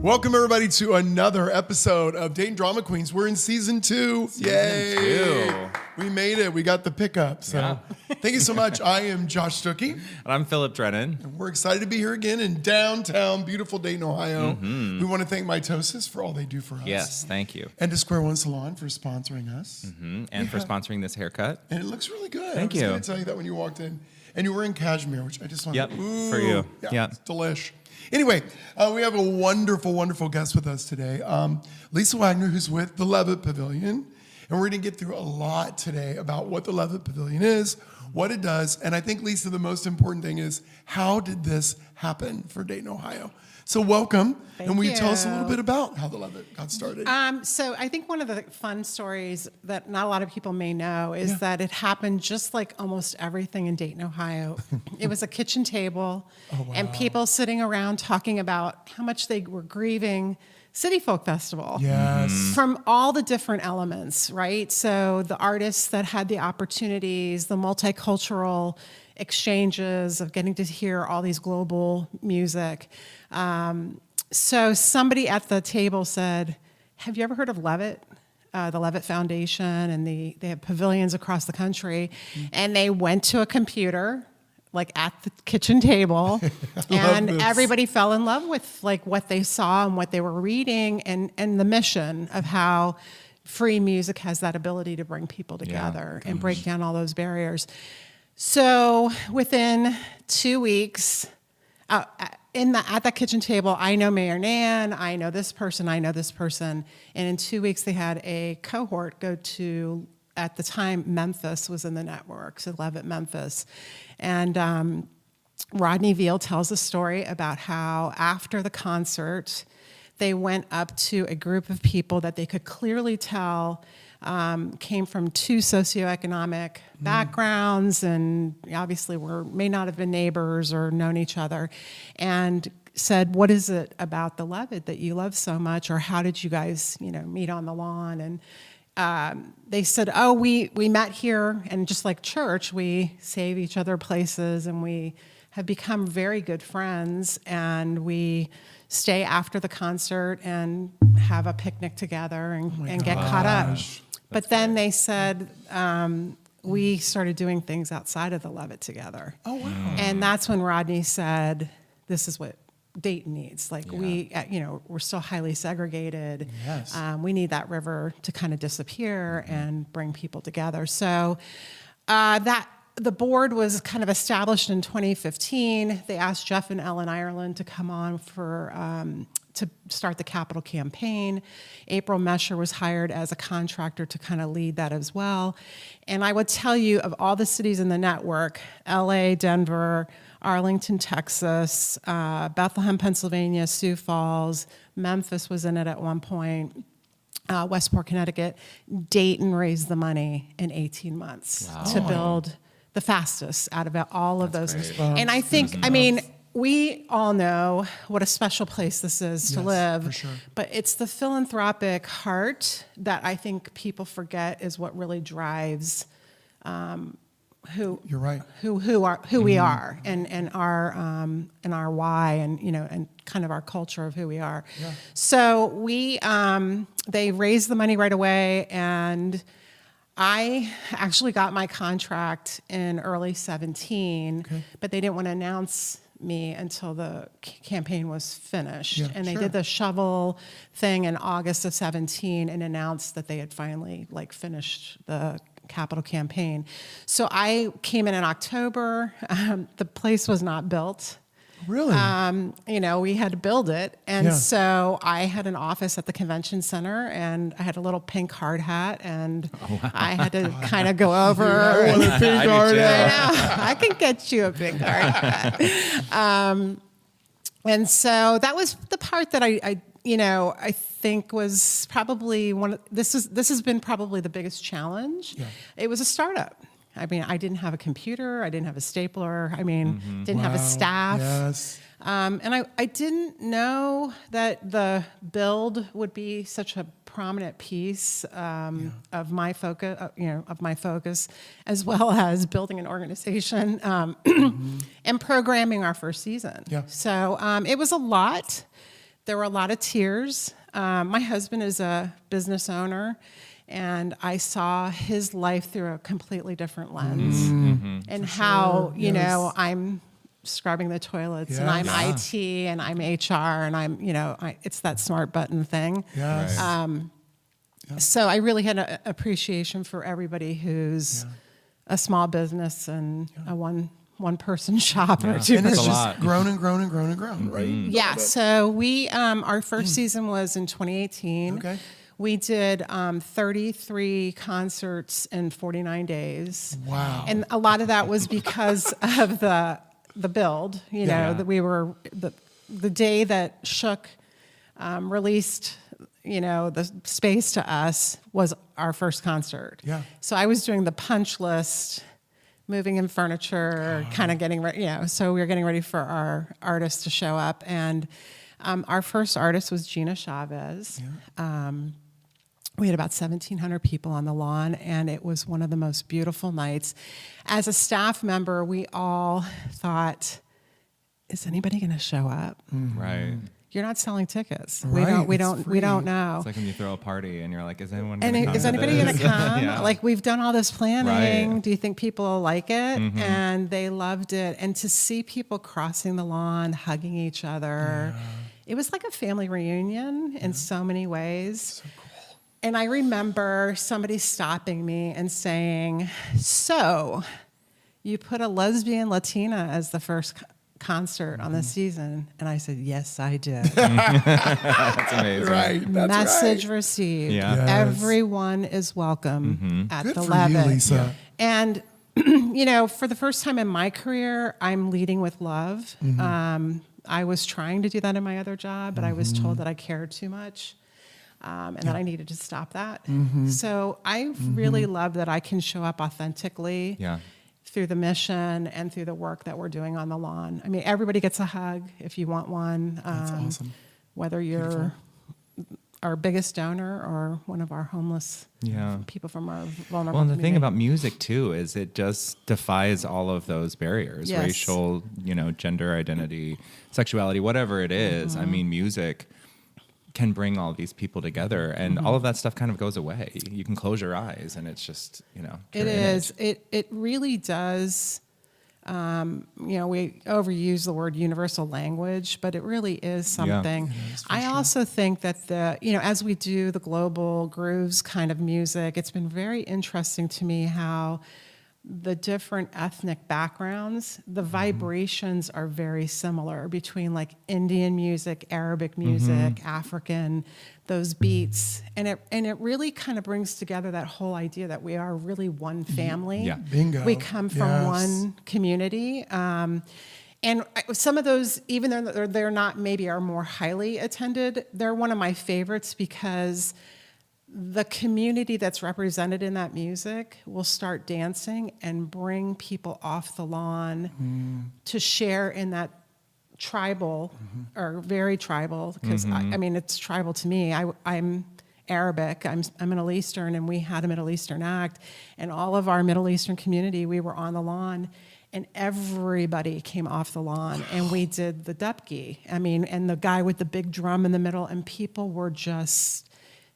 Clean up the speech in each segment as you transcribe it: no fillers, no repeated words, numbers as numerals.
Welcome, everybody, to another episode of Dayton Drama Queens. We're in season 2. Yay! We made it. We got the pickup. So thank you so much. I am Josh Stuckey. And I'm Philip Drennan. And we're excited to be here again in downtown, beautiful Dayton, Ohio. We want to thank Mitosis for all they do for us. Yes, thank you. And to Square One Salon for sponsoring us. And for sponsoring this haircut. And it looks really good. Thank you. I was going to tell you that when you walked in. And you were in cashmere, which I just want Yep, to... for you. Yeah, it's delish. Anyway, we have a wonderful, wonderful guest with us today. Lisa Wagoner, who's with the Levitt Pavilion. And we're going to get through a lot today about what the Levitt Pavilion is, what it does. And I think, Lisa, the most important thing is, how did this happen for Dayton, Ohio? So welcome. Thank will you you tell us a little bit about how the Levitt got started? So I think one of the fun stories that not a lot of people may know is that it happened just like almost everything in Dayton, Ohio. It was a kitchen table and people sitting around talking about how much they were grieving City Folk Festival. Yes. From all the different elements, right? So the artists that had the opportunities, the multicultural exchanges of getting to hear all these global music. So somebody at the table said, have you ever heard of Levitt? The Levitt Foundation, and they have pavilions across the country. And they went to a computer, like at the kitchen table, and everybody fell in love with like what they saw and what they were reading, and the mission of how free music has that ability to bring people together and break down all those barriers. So within 2 weeks, at that kitchen table, I know Mayor Nan, I know this person, and in 2 weeks they had a cohort go to, at the time, Memphis was in the network, so Levitt Memphis. And Rodney Veal tells a story about how after the concert, they went up to a group of people that they could clearly tell came from two socioeconomic backgrounds and obviously may not have been neighbors or known each other, and said, what is it about the Levitt that you love so much, or how did you guys meet on the lawn? And they said, oh, we met here, and just like church, we save each other places, and we have become very good friends, and we stay after the concert and have a picnic together and get caught up. But then they said, we started doing things outside of the Levitt together. Oh, wow. And that's when Rodney said, this is what Dayton needs. Like we're still highly segregated. Yes. We need that river to kind of disappear and bring people together. So the board was kind of established in 2015. They asked Jeff and Ellen Ireland to come on to start the capital campaign. April Mesher was hired as a contractor to kind of lead that as well. And I would tell you, of all the cities in the network, LA, Denver, Arlington, Texas, Bethlehem, Pennsylvania, Sioux Falls, Memphis was in it at one point, Westport, Connecticut, Dayton raised the money in 18 months to build the fastest out of all of those. And I think, we all know what a special place this is to live, for sure. But it's the philanthropic heart that I think people forget is what really drives who You're right. who we are and our why and kind of our culture of who we are. Yeah. So they raised the money right away, and I actually got my contract in early 17, but they didn't want to announce me until the campaign was finished. And they did the shovel thing in August of 17 and announced that they had finally finished the capital campaign. So I came in October. The place was not built. Really? We had to build it. And so I had an office at the convention center, and I had a little pink hard hat, and I had to kind of go over. I want a pink hard hat. I can get you a pink hard hat. And so that was the part that I think was probably this has been probably the biggest challenge. Yeah. It was a startup. I didn't have a computer. I didn't have a stapler. Didn't have a staff. Yes. And I didn't know that the build would be such a prominent piece of my focus, as well as building an organization and programming our first season. Yeah. So it was a lot. there were a lot of tears. My husband is a business owner, and I saw his life through a completely different lens, and how you know I'm scrubbing the toilets, and I'm IT, and I'm HR, and I'm it's that smart button thing. Yes. So I really had an appreciation for everybody who's a small business and a one person shop or two. And it's That's a just lot. grown and grown and grown and grown, right? Yeah. So we our first season was in 2018. Okay. We did 33 concerts in 49 days. Wow. And a lot of that was because of the build. You know, that we were the day that Shook released, the space to us was our first concert. Yeah. So I was doing the punch list, moving in furniture, kind of getting ready, so we were getting ready for our artists to show up. And our first artist was Gina Chavez. We had about 1,700 people on the lawn, and it was one of the most beautiful nights. As a staff member, we all thought, is anybody going to show up? Right. You're not selling tickets. Right, We it's don't free. know. It's like when you throw a party and you're like, is anyone And going to come? is anybody going to come? Yeah. Like, we've done all this planning. Right. Do you think people will like it? And they loved it. And to see people crossing the lawn, hugging each other, it was like a family reunion in so many ways. So cool. And I remember somebody stopping me and saying, so you put a lesbian Latina as the first concert on the season? And I said, yes, I did. That's amazing. Right. That's Message right. received. Yeah. Yes. Everyone is welcome at Good the for Levitt. you, Lisa. And, for the first time in my career, I'm leading with love. I was trying to do that in my other job, but I was told that I cared too much. And that I needed to stop that. So I really love that I can show up authentically through the mission and through the work that we're doing on the lawn. I mean, everybody gets a hug if you want one. That's awesome. Whether you're our biggest donor or one of our homeless people from our vulnerable Well, and the thing community. about music too is it just defies all of those barriers, Yes. racial, gender identity, sexuality, whatever it is. I mean, music can bring all these people together, and all of that stuff kind of goes away. You can close your eyes, and it's just It is. It really does. We overuse the word universal language, but it really is something. I also think that as we do the global grooves kind of music, it's been very interesting to me how the different ethnic backgrounds, the vibrations are very similar between like Indian music, Arabic music, African, those beats. And it really kind of brings together that whole idea that we are really one family. Yeah. Bingo. We come from one community. And some of those, even though they're not maybe are more highly attended, they're one of my favorites because the community that's represented in that music will start dancing and bring people off the lawn to share in that tribal or very tribal, because I mean, it's tribal to me. I'm Arabic, I'm Middle Eastern, and we had a Middle Eastern act, and all of our Middle Eastern community, we were on the lawn, and everybody came off the lawn, and we did the dupki. I mean, and the guy with the big drum in the middle, and people were just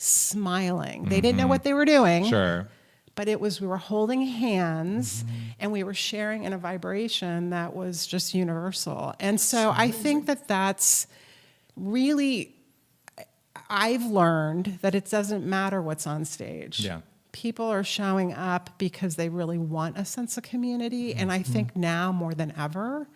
smiling. They didn't know what they were doing. Sure. But we were holding hands and we were sharing in a vibration that was just universal. And so I think that that's really, I've learned that it doesn't matter what's on stage. Yeah. People are showing up because they really want a sense of community. And I think now more than ever,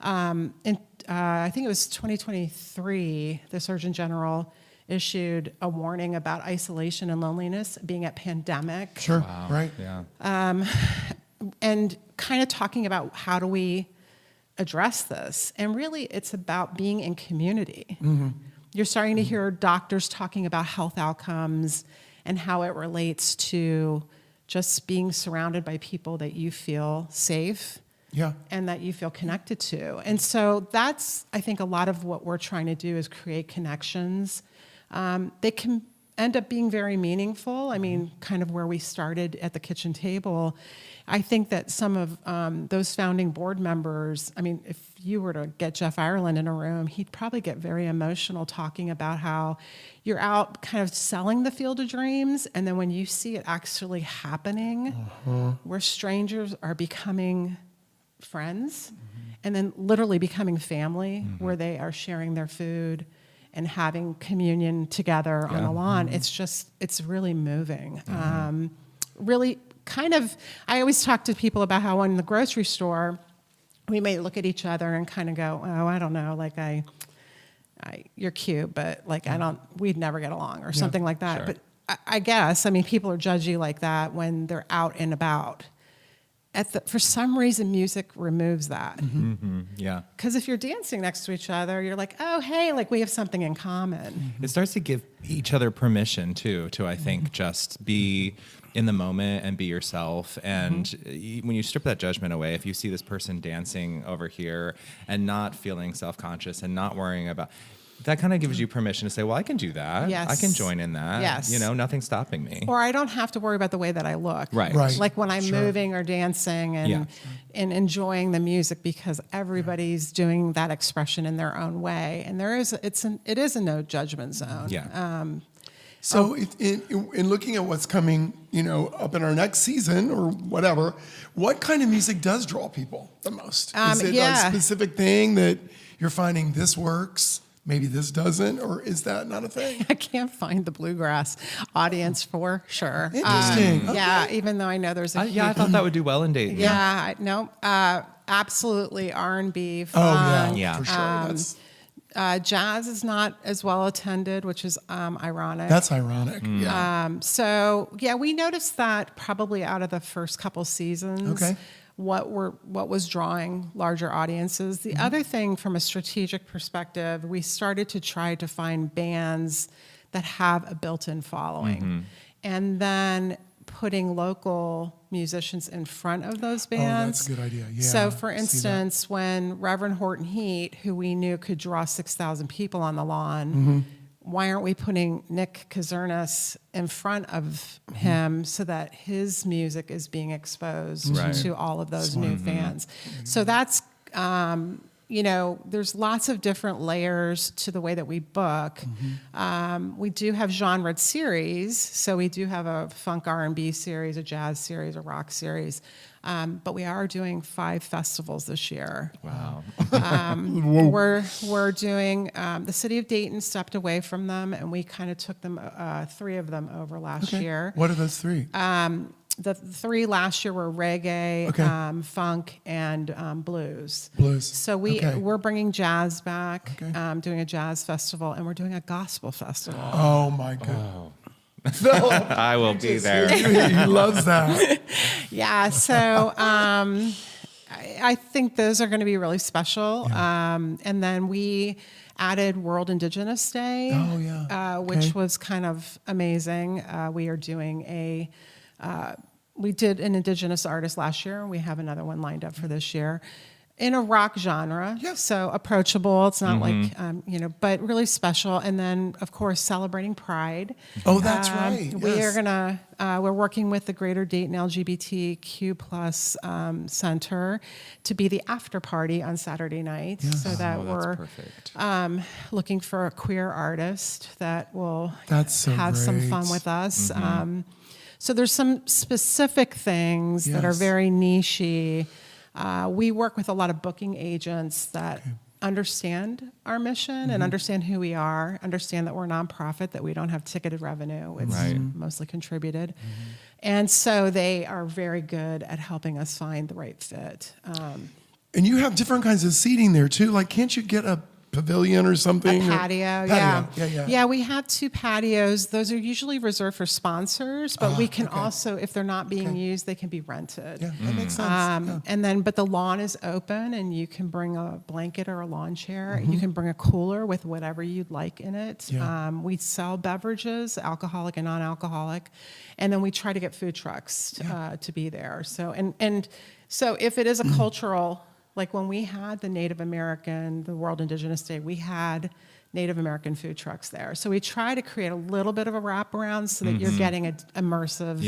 I think it was 2023, the Surgeon General issued a warning about isolation and loneliness being a pandemic. Sure. Wow. Right. Yeah. And kind of talking about how do we address this. And really, it's about being in community. You're starting to hear doctors talking about health outcomes and how it relates to just being surrounded by people that you feel safe and that you feel connected to. And so that's, I think, a lot of what we're trying to do is create connections. They can end up being very meaningful. I mean, kind of where we started at the kitchen table. I think that some of those founding board members, I mean, if you were to get Jeff Ireland in a room, he'd probably get very emotional talking about how you're out kind of selling the field of dreams, and then when you see it actually happening, where strangers are becoming friends, and then literally becoming family, where they are sharing their food and having communion together on the lawn. It's really moving. Really kind of, I always talk to people about how in the grocery store, we may look at each other and kind of go, oh, I don't know, like you're cute, but like we'd never get along or something like that. Sure. But I guess, I mean, people are judgy like that when they're out and about. For some reason, music removes that. Yeah. Because if you're dancing next to each other, you're like, oh, hey, like we have something in common. It starts to give each other permission too, to I think just be in the moment and be yourself. And when you strip that judgment away, if you see this person dancing over here and not feeling self-conscious and not worrying about, that kind of gives you permission to say, well, I can do that. Yes. I can join in that. Yes. You know, nothing's stopping me. Or I don't have to worry about the way that I look. Right. Like when I'm moving or dancing and enjoying the music, because everybody's doing that expression in their own way. And it is a no judgment zone. Yeah. So in looking at what's coming, up in our next season or whatever, what kind of music does draw people the most? Is it a specific thing that you're finding this works? Maybe this doesn't, or is that not a thing? I can't find the bluegrass audience for sure. Interesting. Okay. Yeah, even though I know there's a I thought that would do well in Dayton. no, absolutely R&B, Oh funk. yeah, for sure. Jazz is not as well attended, which is ironic. That's ironic. Yeah. So yeah, we noticed that probably out of the first couple seasons. Okay. What was drawing larger audiences. The other thing from a strategic perspective, we started to try to find bands that have a built-in following. And then putting local musicians in front of those bands. Oh, that's a good idea. Yeah. So for instance, when Reverend Horton Heat, who we knew could draw 6,000 people on the lawn, why aren't we putting Nick Kazernis in front of him so that his music is being exposed to all of those new fans? So that's, there's lots of different layers to the way that we book. We do have genre series. So we do have a funk R&B series, a jazz series, a rock series. But we are doing 5 festivals this year. Wow. We're doing, the city of Dayton stepped away from them, and we kind of took them, 3 of them over last year. What are those 3? The 3 last year were reggae, funk, and blues. Blues. So we're bringing jazz back, doing a jazz festival, and we're doing a gospel festival. Oh my God. I will be there. He loves that. Yeah, so I think those are going to be really special. And then we added World Indigenous Day, which was kind of amazing. We are doing we did an Indigenous artist last year, and we have another one lined up for this year. In a rock genre, so approachable. It's not like, but really special. And then, of course, celebrating Pride. Oh, that's right. We are we're working with the Greater Dayton LGBTQ plus Center to be the after party on Saturday night, so that we're looking for a queer artist that will have some fun with us. So there's some specific things that are very niche-y. We work with a lot of booking agents that understand our mission and understand who we are, understand that we're a nonprofit, that we don't have ticketed revenue. It's mostly contributed. And so they are very good at helping us find the right fit. And you have different kinds of seating there too. Like, can't you get a pavilion or something? A patio, yeah. We have 2 patios. Those are usually reserved for sponsors, but we can also, if they're not being used, they can be rented. Yeah, that makes sense. And then, but the lawn is open, and you can bring a blanket or a lawn chair. You can bring a cooler with whatever you'd like in it. Yeah. We sell beverages, alcoholic and non-alcoholic, and then we try to get food trucks to be there. So, and so if it is a cultural, like when we had the Native American, the World Indigenous Day, we had Native American food trucks there. So we try to create a little bit of a wraparound so that you're getting an immersive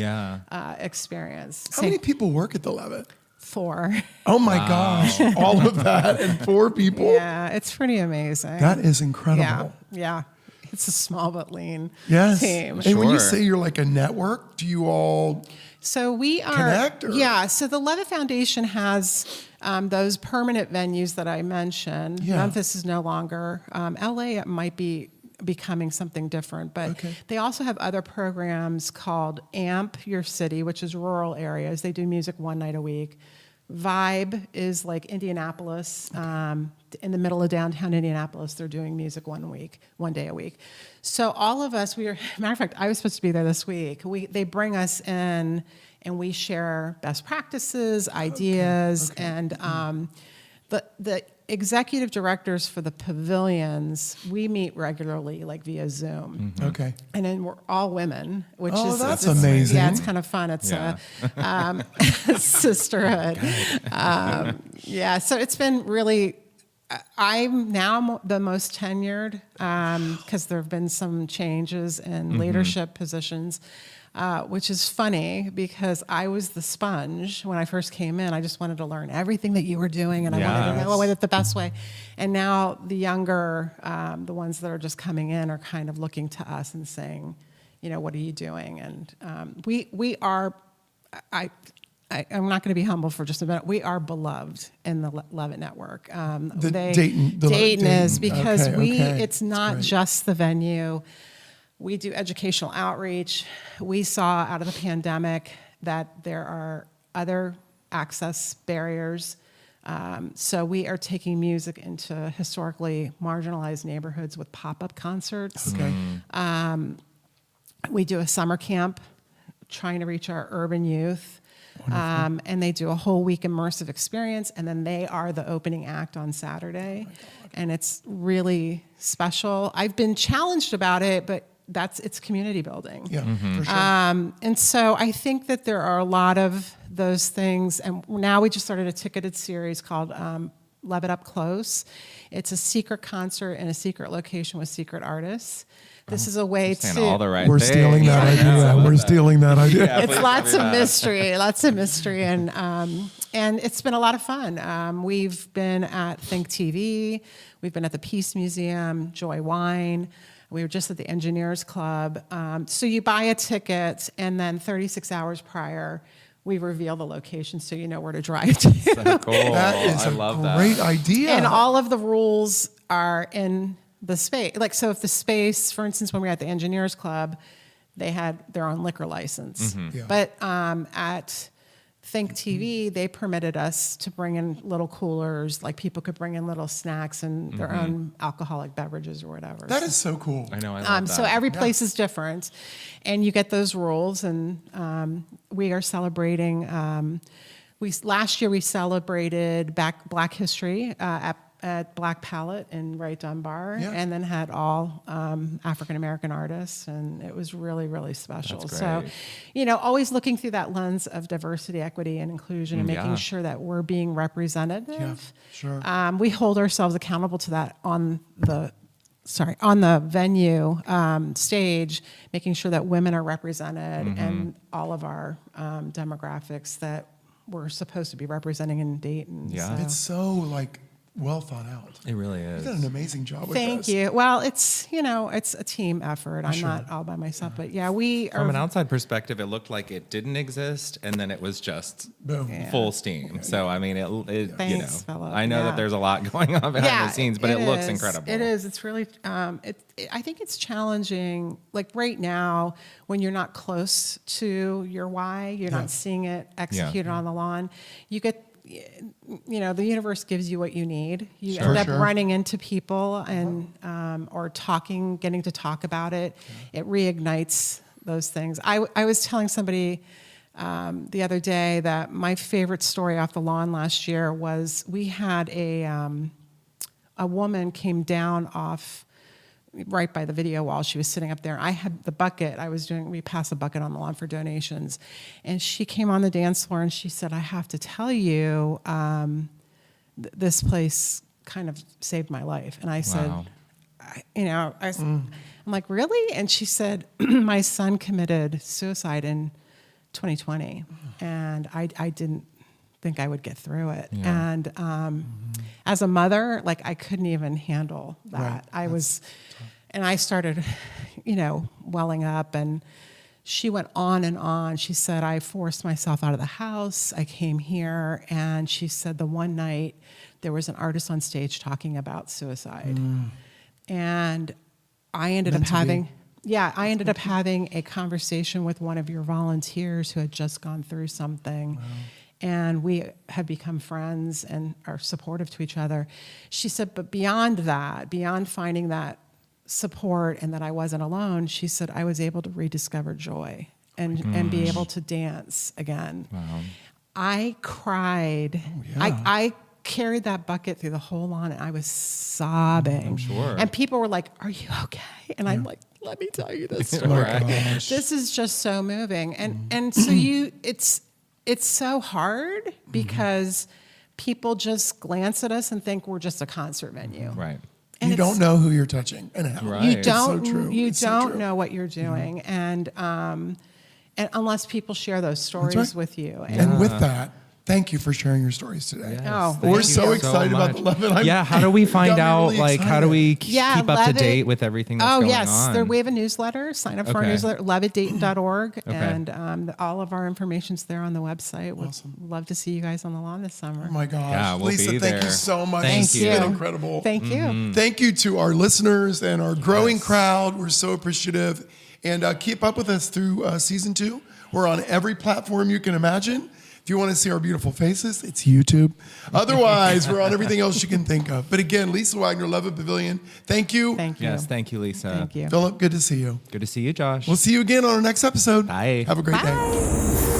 experience. How many people work at the Levitt? 4. Oh my gosh, all of that and 4 people. Yeah, it's pretty amazing. That is incredible. Yeah. It's a small but lean Yes. team. And when you Sure. say you're like a network, do you all So we are, connect, or? yeah. So the Levitt Foundation has those permanent venues that I mentioned. Yeah. Memphis is no longer. LA might be becoming something different, but Okay. they also have other programs called AMP Your City, which is rural areas. They do music one night a week. Vibe is like Indianapolis, in the middle of downtown Indianapolis. They're doing music one day a week. So all of us, matter of fact, I was supposed to be there this week. They bring us in and we share best practices, ideas, and the executive directors for the pavilions, we meet regularly, like via Zoom. Okay. And then we're all women, which Oh, is that's it's- amazing. Yeah, it's kind of fun. It's Yeah. a sisterhood. So it's been really. I'm now the most tenured because there have been some changes in leadership positions. Which is funny because I was the sponge when I first came in. I just wanted to learn everything that you were doing, and I wanted to know it the best way. And now the younger, the ones that are just coming in, are kind of looking to us and saying, what are you doing? And we are. I'm not going to be humble for just a minute. We are beloved in the Levitt Network. Dayton is because it's not just the venue. We do educational outreach. We saw out of the pandemic that there are other access barriers. So we are taking music into historically marginalized neighborhoods with pop-up concerts. Okay. We do a summer camp trying to reach our urban youth. And they do a whole week immersive experience, and then they are the opening act on Saturday. And it's really special. I've been challenged about it, but it's community building. Yeah, for sure. And so I think that there are a lot of those things. And now we just started a ticketed series called Levitt Up Close. It's a secret concert in a secret location with secret artists. This is a way to. All the right We're things. stealing that idea. We're stealing that idea. Yeah, It's please, lots of everybody. mystery, and it's been a lot of fun. We've been at Think TV, we've been at the Peace Museum, Joy Wine. We were just at the Engineers Club. So you buy a ticket, and then 36 hours prior, we reveal the location so you know where to drive to. So cool. That is I a love great that. idea. And all of the rules are in the space. Like, so if the space, for instance, when we were at the Engineers Club, they had their own liquor license. Yeah. But at Think TV, they permitted us to bring in little coolers, like people could bring in little snacks and their own alcoholic beverages or whatever. That is so cool. I know. I love that. So every place is different, and you get those rules. And we are celebrating. Last year we celebrated Black History at Black Palette in Wright Dunbar, Yeah. and then had all African American artists, and it was really, really special. That's So, great. always looking through that lens of diversity, equity, and inclusion, and making Yeah. sure that we're being representative. Yeah, sure. We hold ourselves accountable to that on the venue stage, making sure that women are represented and all of our demographics that we're supposed to be representing in Dayton. Yeah. So. It's so well thought out. It really is. You've done an amazing job with Thank this. you. Well, it's a team effort. I'm not all by myself, but yeah, we are. From an outside perspective, it looked like it didn't exist, and then it was just Boom. full steam. So I mean, it Thanks, Philip. I know Yeah. that there's a lot going on behind the scenes, but it looks is. incredible. It is. It's really. I think it's challenging. Like right now, when you're not close to your why, you're not seeing it executed on the lawn. You get. The universe gives you what you need. You end up running into people and or getting to talk about it. It reignites those things. I was telling somebody the other day that my favorite story off the lawn last year was we had a woman came down off right by the video wall. She was sitting up there. I had the bucket. We passed a bucket on the lawn for donations. And she came on the dance floor and she said, I have to tell you, this place kind of saved my life. And I said, Wow. I'm like, really? And she said, my son committed suicide in 2020, and I didn't think I would get through it. Yeah. And as a mother, like I couldn't even handle that. Right. And I started, welling up, and she went on and on. She said, I forced myself out of the house. I came here, and she said the one night there was an artist on stage talking about suicide. And I ended up having a conversation with one of your volunteers who had just gone through something. Wow. And we have become friends and are supportive to each other. She said, but beyond that, beyond finding that support and that I wasn't alone, she said, I was able to rediscover joy and be able to dance again. Wow. I cried. Oh, yeah. I carried that bucket through the whole lawn, and I was sobbing. I'm sure. And people were like, are you okay? And I'm like, let me tell you this story. This is just so moving. And so it's so hard because people just glance at us and think we're just a concert venue. Right. And you don't know who you're touching and how. Right. You don't, It's so true. you It's so don't true. know what you're doing. And unless people share those stories right. with you. And with that, thank you for sharing your stories today. Yes, Oh, thank We're you so excited about the much. Levitt. How do we find got me out, really how do we keep up to Levitt- date with everything that's going on? We have a newsletter. Sign up for our Okay. newsletter, levittdayton.org. Okay. And all of our information's there on the website. We'd love to see you guys on the lawn this summer. Oh my gosh. Yeah, we'll Lisa, be thank you there. so much. Thank It's you. been incredible. Thank you. Thank you to our listeners and our growing crowd. We're so appreciative. And keep up with us through season 2. We're on every platform you can imagine. If you want to see our beautiful faces, it's YouTube. Otherwise, we're on everything else you can think of. But again, Lisa Wagoner, Levitt Pavilion, thank you. Thank you. Yes, thank you, Lisa. Thank you. Philip, good to see you. Good to see you, Josh. We'll see you again on our next episode. Bye. Have a great day. Bye.